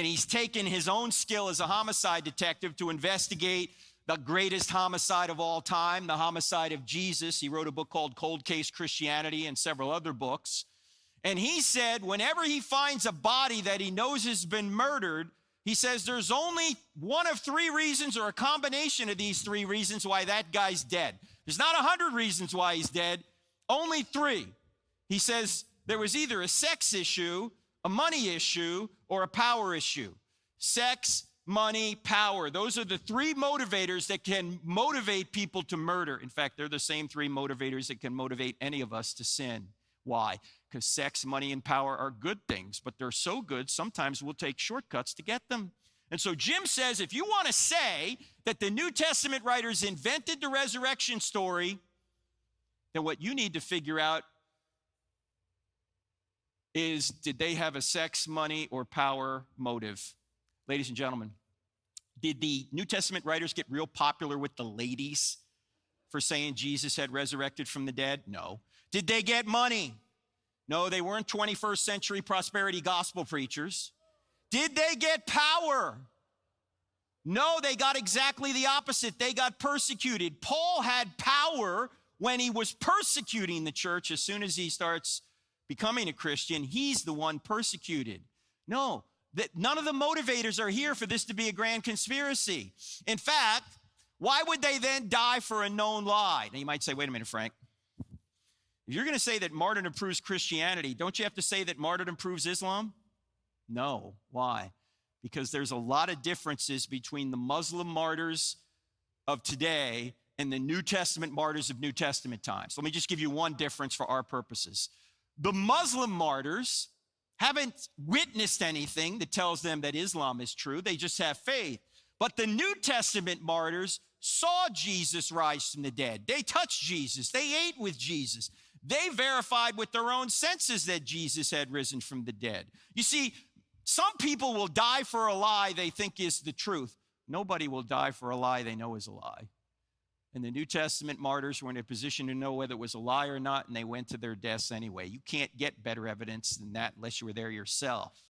And he's taken his own skill as a homicide detective to investigate the greatest homicide of all time, the homicide of Jesus. He wrote a book called Cold Case Christianity and several other books. And he said whenever he finds a body that he knows has been murdered, he says there's only one of three reasons or a combination of these three reasons why that guy's dead. There's not 100 reasons why he's dead, only three. He says there was either a sex issue, a money issue, or a power issue. Sex, money, power. Those are the three motivators that can motivate people to murder. In fact, they're the same three motivators that can motivate any of us to sin. Why? Because sex, money, and power are good things, but they're so good, sometimes we'll take shortcuts to get them. And so Jim says, if you want to say that the New Testament writers invented the resurrection story, then what you need to figure out is, did they have a sex, money, or power motive? Ladies and gentlemen, did the New Testament writers get real popular with the ladies for saying Jesus had resurrected from the dead? No. Did they get money? No, they weren't 21st century prosperity gospel preachers. Did they get power? No, they got exactly the opposite. They got persecuted. Paul had power when he was persecuting the church. As soon as he starts becoming a Christian, he's the one persecuted. No, none of the motivators are here for this to be a grand conspiracy. In fact, why would they then die for a known lie? Now you might say, wait a minute, Frank. If you're going to say that martyrdom proves Christianity, don't you have to say that martyrdom proves Islam? No. Why? Because there's a lot of differences between the Muslim martyrs of today and the New Testament martyrs of New Testament times. Let me just give you one difference for our purposes. The Muslim martyrs haven't witnessed anything that tells them that Islam is true. They just have faith. But the New Testament martyrs saw Jesus rise from the dead. They touched Jesus. They ate with Jesus. They verified with their own senses that Jesus had risen from the dead. You see, some people will die for a lie they think is the truth. Nobody will die for a lie they know is a lie. And the New Testament martyrs were in a position to know whether it was a lie or not, and they went to their deaths anyway. You can't get better evidence than that unless you were there yourself.